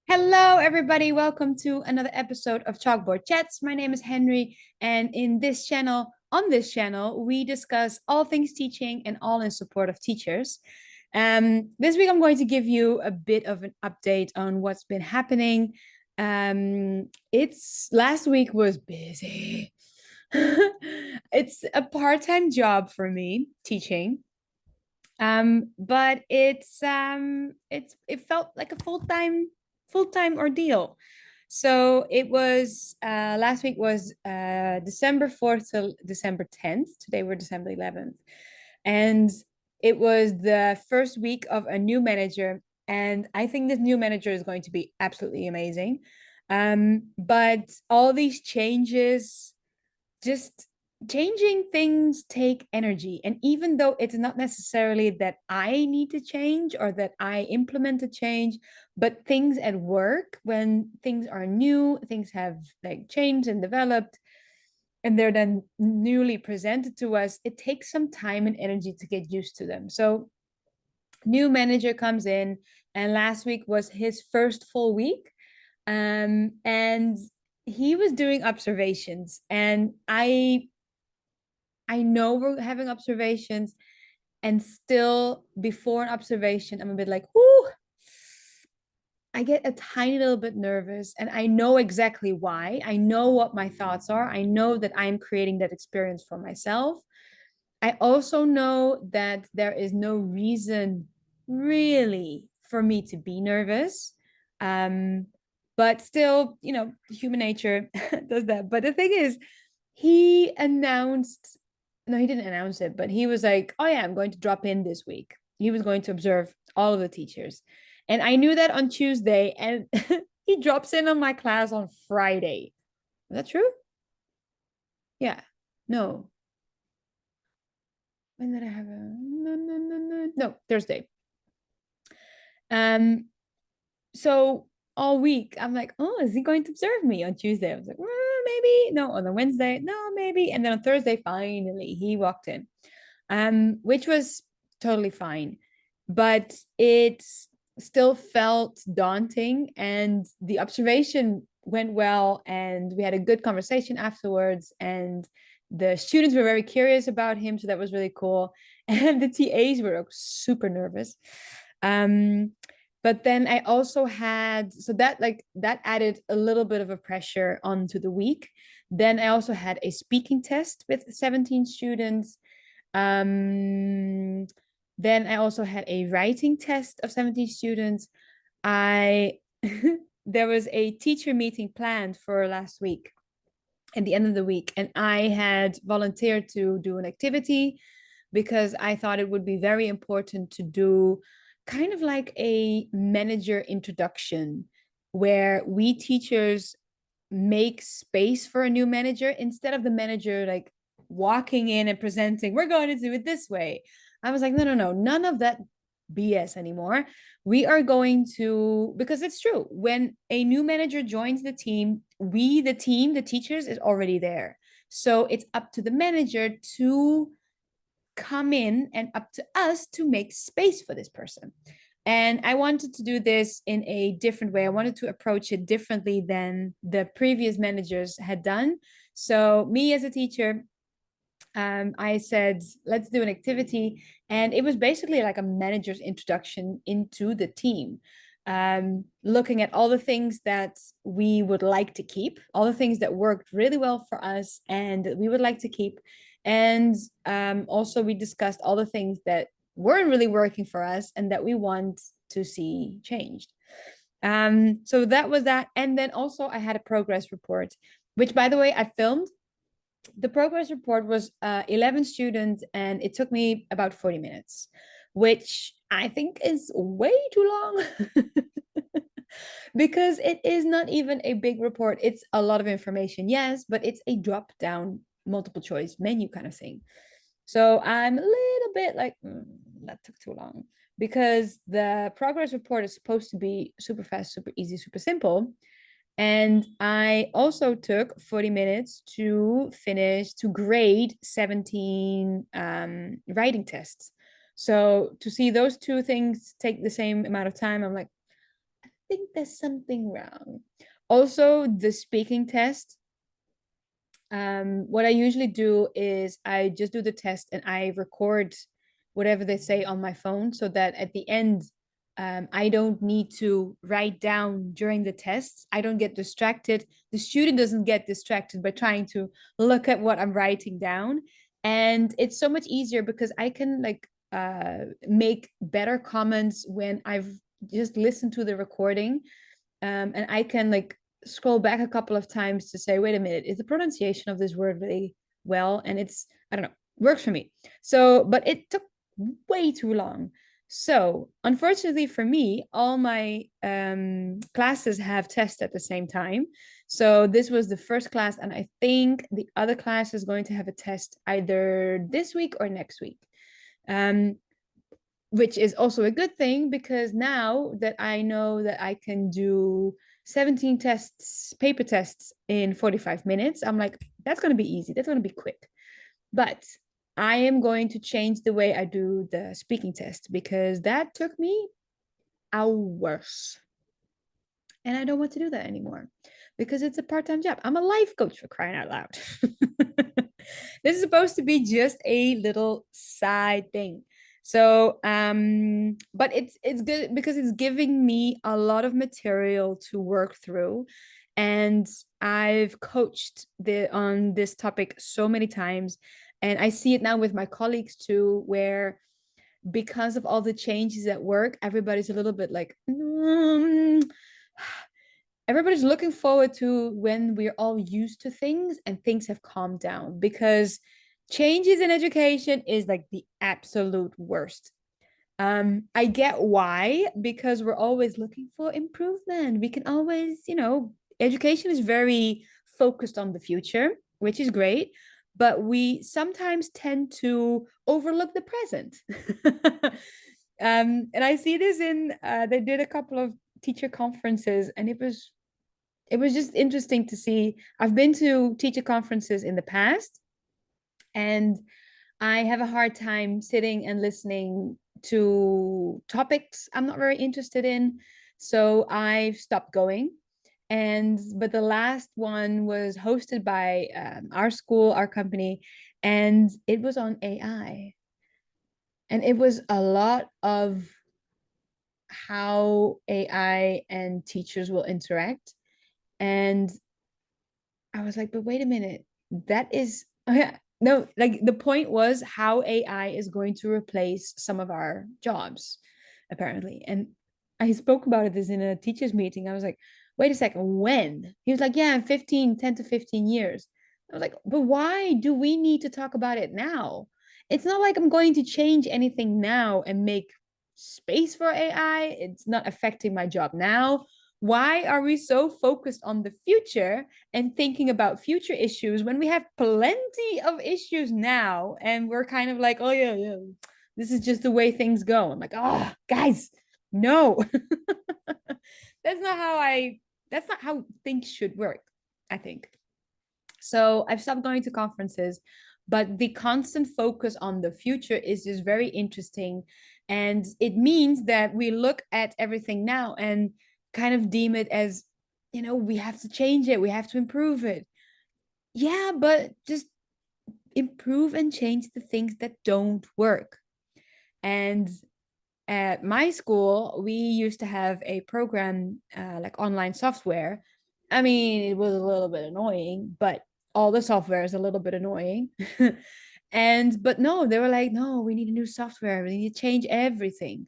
Hello, everybody. Welcome to another episode of Chalkboard Chats. My name is Henry, and on this channel, we discuss all things teaching and all in support of teachers. This week, I'm going to give you a bit of an update on what's been happening. It's last week was busy. It's a part-time job for me teaching. But it felt like a full-time ordeal. So it was last week was December 4th to December 10th. Today we're December 11th. And it was the first week of a new manager. And I think this new manager is going to be absolutely amazing. But all these changes just changing things take energy. And even though it's not necessarily that I need to change or that I implement a change, but things at work, when things are new, things have like changed and developed, and they're then newly presented to us, it takes some time and energy to get used to them. So, new manager comes in, and last week was his first full week. And he was doing observations, and I know we're having observations, and still before an observation, I'm a bit like, whoo, I get a tiny little bit nervous, and I know exactly why. I know what my thoughts are. I know that I'm creating that experience for myself. I also know that there is no reason really for me to be nervous. Um, but still, human nature does that. But the thing is, he announced, no, he didn't announce it, but he was like, oh, yeah, I'm going to drop in this week. He was going to observe all of the teachers. And I knew that on Tuesday, and he drops in on my class on Friday. Is that true? Yeah. No. When did I have a no, Thursday. Um, so all week I'm like, oh, is he going to observe me on Tuesday? I was like, maybe. No, on the Wednesday, no, maybe. And then on Thursday, finally, he walked in. Which was totally fine. But it still felt daunting, and the observation went well, and we had a good conversation afterwards, and the students were very curious about him, so that was really cool. And the TAs were super nervous. Um, but then I also had, so that added a little bit of a pressure onto the week. Then I also had a speaking test with 17 students. um, then I also had a writing test of 17 students. I There was a teacher meeting planned for last week at the end of the week, and I had volunteered to do an activity because I thought it would be very important to do kind of like a manager introduction where we teachers make space for a new manager instead of the manager like walking in and presenting, we're going to do it this way. I was like, no, no, no, none of that BS anymore. We are going to, because it's true, when a new manager joins the team, the team, the teachers, is already there. So it's up to the manager to come in and up to us to make space for this person. And I wanted to do this in a different way. I wanted to approach it differently than the previous managers had done. So, me as a teacher, I said, let's do an activity. And it was basically like a manager's introduction into the team, looking at all the things that we would like to keep, all the things that worked really well for us and that we would like to keep. And also, we discussed all the things that weren't really working for us and that we want to see changed. So that was that. And then also, I had a progress report, which, by the way, I filmed. The progress report was 11 students, and it took me about 40 minutes, which I think is way too long. Because it is not even a big report. It's a lot of information, yes, but it's a drop down multiple choice menu kind of thing. So I'm a little bit like, that took too long, because the progress report is supposed to be super fast, super easy, super simple. And I also took 40 minutes to grade 17 writing tests. So to see those two things take the same amount of time, I'm like, think there's something wrong. Also, the speaking test. What I usually do is I just do the test and I record whatever they say on my phone so that at the end, I don't need to write down during the tests. I don't get distracted. The student doesn't get distracted by trying to look at what I'm writing down. And it's so much easier because I can like make better comments when I've just listened to the recording. And I can like scroll back a couple of times to say, wait a minute, is the pronunciation of this word really well? And it's, I don't know, works for me. So, but it took way too long. So, unfortunately for me, all my classes have tests at the same time. So, this was the first class, and I think the other class is going to have a test either this week or next week. Um, which is also a good thing because now that I know that I can do 17 tests, paper tests in 45 minutes, I'm like, that's going to be easy. That's going to be quick. But I am going to change the way I do the speaking test because that took me hours. And I don't want to do that anymore because it's a part-time job. I'm a life coach, for crying out loud. This is supposed to be just a little side thing. So, but it's good because it's giving me a lot of material to work through. And I've coached on this topic so many times. And I see it now with my colleagues too, where because of all the changes at work, everybody's a little bit like, everybody's looking forward to when we're all used to things and things have calmed down because changes in education is like the absolute worst. I get why, because we're always looking for improvement. We can always, education is very focused on the future, which is great, but we sometimes tend to overlook the present. And I see this in they did a couple of teacher conferences, and it was just interesting to see. I've been to teacher conferences in the past, and I have a hard time sitting and listening to topics I'm not very interested in. So I've stopped going. But the last one was hosted by our school, our company, and it was on AI. And it was a lot of how AI and teachers will interact. And I was like, but wait a minute, that is no, like the point was how AI is going to replace some of our jobs, apparently. And I spoke about this in a teachers meeting. I was like, wait a second, when? He was like, yeah, in 10 to 15 years. I was like, but why do we need to talk about it now? It's not like I'm going to change anything now and make space for AI. It's not affecting my job now. Why are we so focused on the future and thinking about future issues when we have plenty of issues now and we're kind of like, oh yeah, yeah, this is just the way things go. I'm like, oh guys, no. that's not how I that's not how things should work, I think. So I've stopped going to conferences, but the constant focus on the future is just very interesting. And it means that we look at everything now and kind of deem it as, we have to change it, we have to improve it. Yeah, but just improve and change the things that don't work. And at my school, we used to have a program like online software. I mean, it was a little bit annoying, but all the software is a little bit annoying. But no, they were like, no, we need a new software. We need to change everything,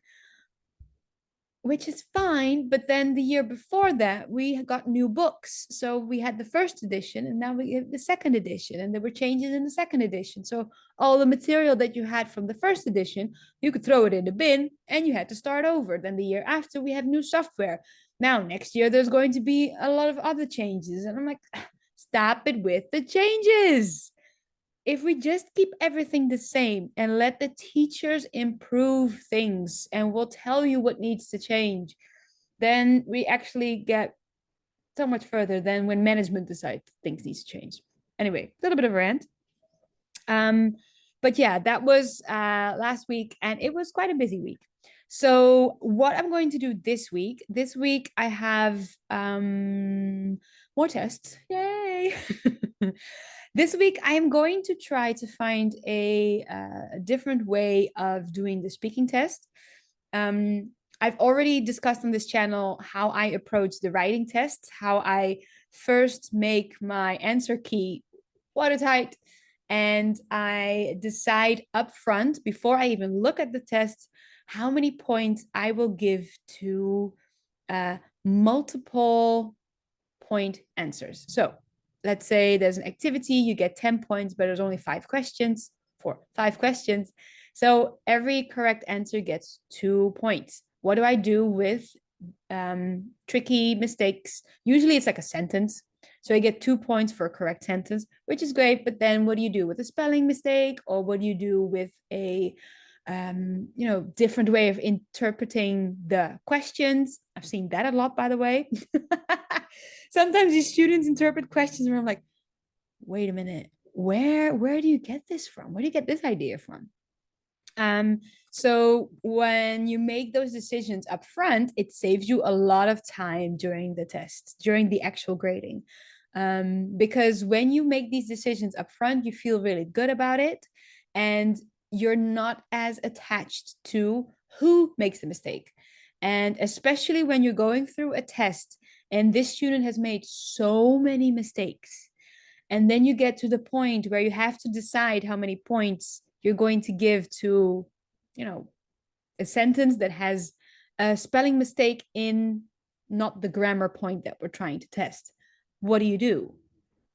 which is fine. But then the year before that, we got new books. So we had the first edition and now we have the second edition, and there were changes in the second edition. So all the material that you had from the first edition, you could throw it in the bin and you had to start over. Then the year after, we have new software. Now, next year, there's going to be a lot of other changes. And I'm like, stop it with the changes. If we just keep everything the same and let the teachers improve things and we'll tell you what needs to change, then we actually get so much further than when management decides things need to change. Anyway, a little bit of a rant. Um, but yeah, that was last week, and it was quite a busy week. So what I'm going to do this week I have more tests. Yay. This week I am going to try to find a different way of doing the speaking test. I've already discussed on this channel how I approach the writing tests, how I first make my answer key watertight, and I decide up front before I even look at the test how many points I will give to multiple point answers. So let's say there's an activity, you get 10 points, but there's only 5 questions for 5 questions. So every correct answer gets 2 points. What do I do with tricky mistakes? Usually it's like a sentence. So I get 2 points for a correct sentence, which is great. But then what do you do with a spelling mistake? Or what do you do with a different way of interpreting the questions? I've seen that a lot, by the way. Sometimes these students interpret questions where I'm like, wait a minute, where do you get this from? Where do you get this idea from? So when you make those decisions up front, it saves you a lot of time during the test, during the actual grading. Because when you make these decisions up front, you feel really good about it, and you're not as attached to who makes the mistake. And especially when you're going through a test and this student has made so many mistakes, and then you get to the point where you have to decide how many points you're going to give to, a sentence that has a spelling mistake in not the grammar point that we're trying to test. What do you do?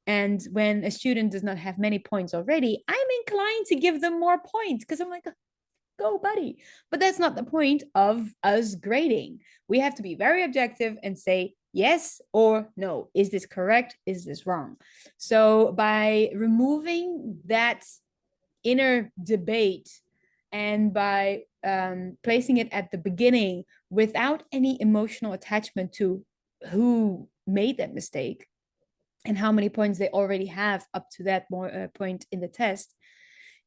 And when a student does not have many points already, I'm inclined to give them more points because I'm like, go, buddy. But that's not the point of us grading. We have to be very objective and say yes or no. Is this correct? Is this wrong? So by removing that inner debate and by placing it at the beginning without any emotional attachment to who made that mistake and how many points they already have up to that point in the test,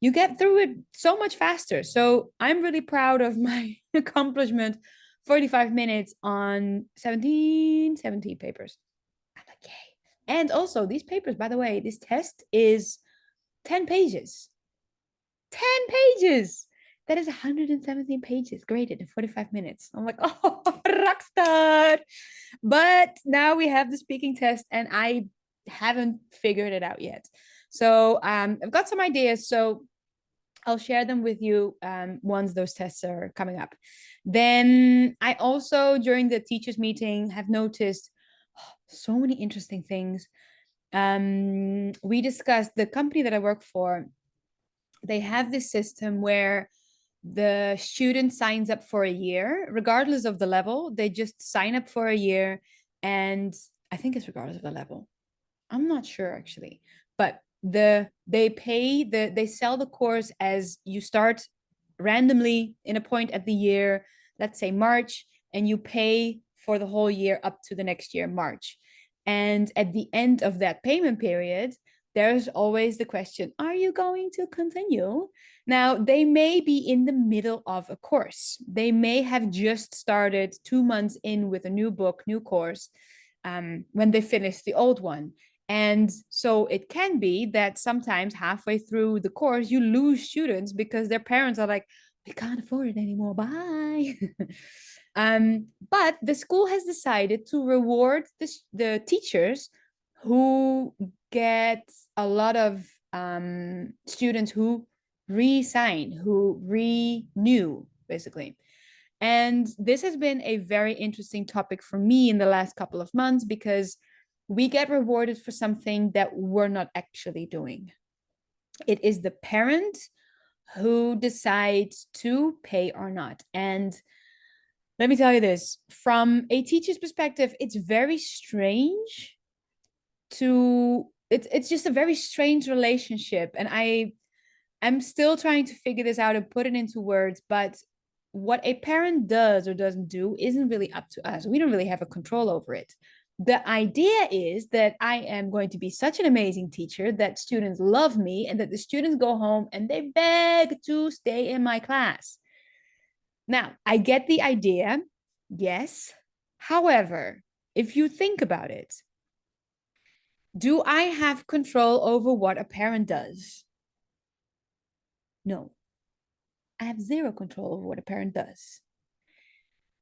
you get through it so much faster. So I'm really proud of my accomplishment. 45 minutes on 17 papers. I'm like, yay. And also these papers, by the way, this test is 10 pages. 10 pages. That is 117 pages graded in 45 minutes. I'm like, oh, rock star. But now we have the speaking test and I haven't figured it out yet. So I've got some ideas. So I'll share them with you once those tests are coming up. Then I also, during the teachers meeting, have noticed so many interesting things. We discussed the company that I work for. They have this system where the student signs up for a year, regardless of the level. They just sign up for a year, and I think it's regardless of the level. I'm not sure actually, but they sell the course as you start randomly in a point at the year, let's say March, and you pay for the whole year up to the next year, March. And at the end of that payment period, there's always the question, are you going to continue? Now, they may be in the middle of a course. They may have just started 2 months in with a new book, new course, when they finish the old one. And so it can be that sometimes halfway through the course, you lose students because their parents are like, we can't afford it anymore. Bye. But the school has decided to reward the teachers who get a lot of students who re-sign, who renew, basically. And this has been a very interesting topic for me in the last couple of months because we get rewarded for something that we're not actually doing. It is the parent who decides to pay or not. And let me tell you this, from a teacher's perspective, it's very strange it's just a very strange relationship. And I'm still trying to figure this out and put it into words, but what a parent does or doesn't do isn't really up to us. We don't really have a control over it. The idea is that I am going to be such an amazing teacher that students love me and that the students go home and they beg to stay in my class. Now, I get the idea. Yes. However, if you think about it, do I have control over what a parent does? No, I have zero control over what a parent does.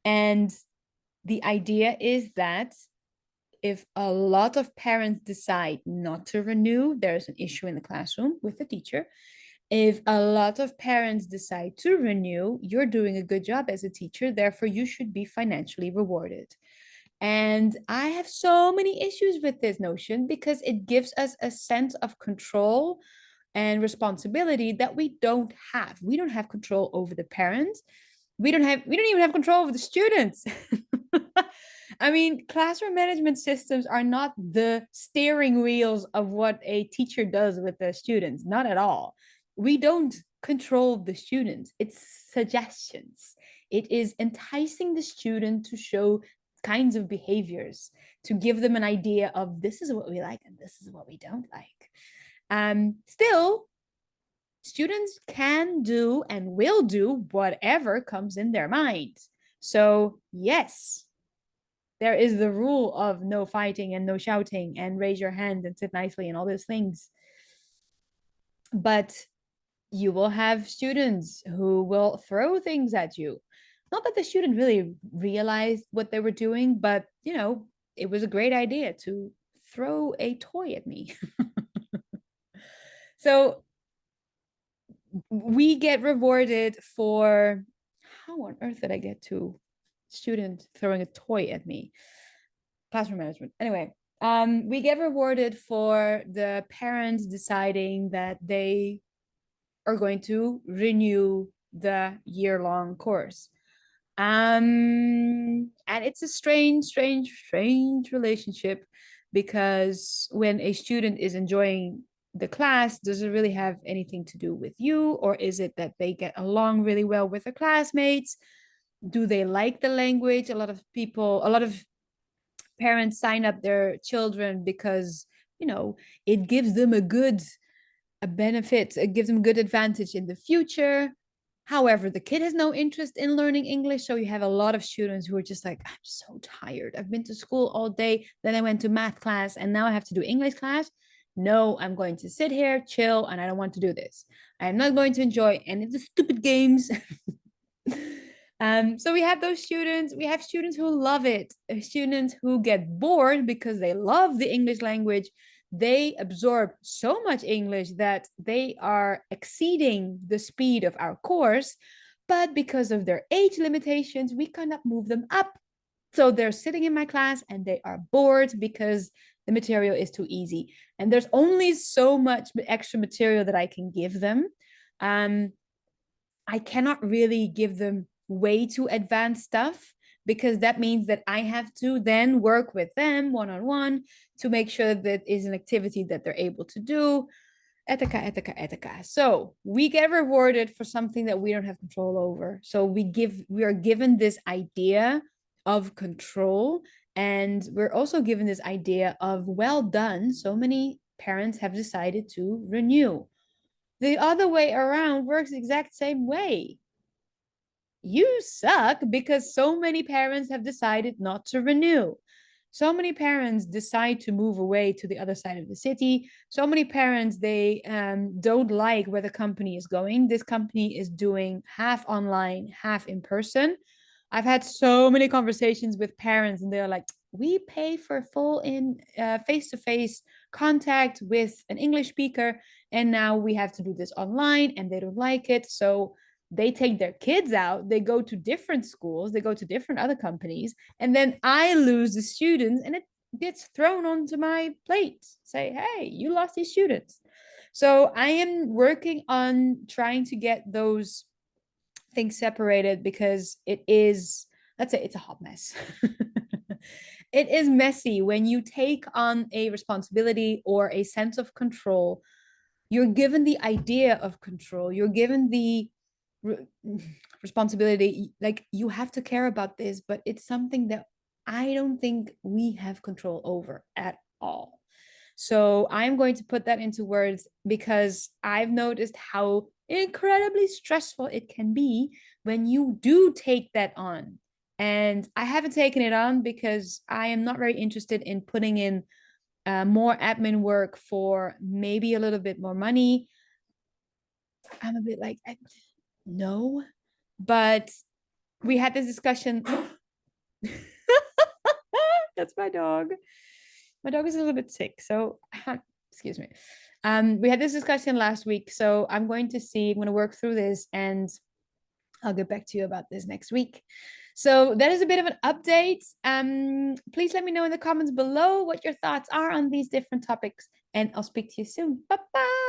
And the idea is that if a lot of parents decide not to renew, there's an issue in the classroom with the teacher. If a lot of parents decide to renew, you're doing a good job as a teacher, therefore you should be financially rewarded. And I have so many issues with this notion because it gives us a sense of control and responsibility that we don't have. We don't have control over the parents. We don't even have control over the students. I mean, classroom management systems are not the steering wheels of what a teacher does with the students, not at all. We don't control the students, it's suggestions. It is enticing the student to show kinds of behaviors, to give them an idea of this is what we like and this is what we don't like. Still, students can do and will do whatever comes in their mind. So, yes, there is the rule of no fighting and no shouting and raise your hand and sit nicely and all those things. But you will have students who will throw things at you. Not that the student really realized what they were doing, but it was a great idea to throw a toy at me. So we get rewarded for, how on earth did I get to student throwing a toy at me? Classroom management. Anyway, we get rewarded for the parents deciding that they are going to renew the year-long course. And it's a strange relationship, because when a student is enjoying the class, does it really have anything to do with you? Or is it that they get along really well with their classmates? Do they like the language? A lot of parents sign up their children because, it gives them a benefit, it gives them good advantage in the future. However, the kid has no interest in learning English. So you have a lot of students who are just like, I'm so tired. I've been to school all day. Then I went to math class and now I have to do English class. No, I'm going to sit here, chill, and I don't want to do this. I'm not going to enjoy any of the stupid games. So we have those students. We have students who love it, students who get bored because they love the English language. They absorb so much English that they are exceeding the speed of our course. But because of their age limitations, we cannot move them up. So they're sitting in my class and they are bored because the material is too easy. And there's only so much extra material that I can give them. I cannot really give them way too advanced stuff, because that means that I have to then work with them one-on-one to make sure that is an activity that they're able to do, etc. So we get rewarded for something that we don't have control over. So we are given this idea of control, and we're also given this idea of, well done, so many parents have decided to renew. The other way around works the exact same way. You suck because so many parents have decided not to renew. So many parents decide to move away to the other side of the city. So many parents, they don't like where the company is going. This company is doing half online, half in person. I've had so many conversations with parents, and they're like, we pay for full in face-to-face contact with an English speaker, and now we have to do this online, and they don't like it. So they take their kids out, they go to different schools, they go to different other companies, and then I lose the students, and it gets thrown onto my plate. Say, hey, you lost these students. So I am working on trying to get those things separated, because it is, let's say, it's a hot mess. It is messy when you take on a responsibility or a sense of control. You're given the idea of control, you're given the responsibility, like you have to care about this, but it's something that I don't think we have control over at all. So I'm going to put that into words, because I've noticed how incredibly stressful it can be when you do take that on. And I haven't taken it on because I am not very interested in putting in more admin work for maybe a little bit more money. I'm a bit like, no. But we had this discussion. That's my dog. My dog is a little bit sick. So, excuse me. We had this discussion last week. So I'm going to see, I'm going to work through this and I'll get back to you about this next week. So that is a bit of an update. Please let me know in the comments below what your thoughts are on these different topics, and I'll speak to you soon. Bye bye.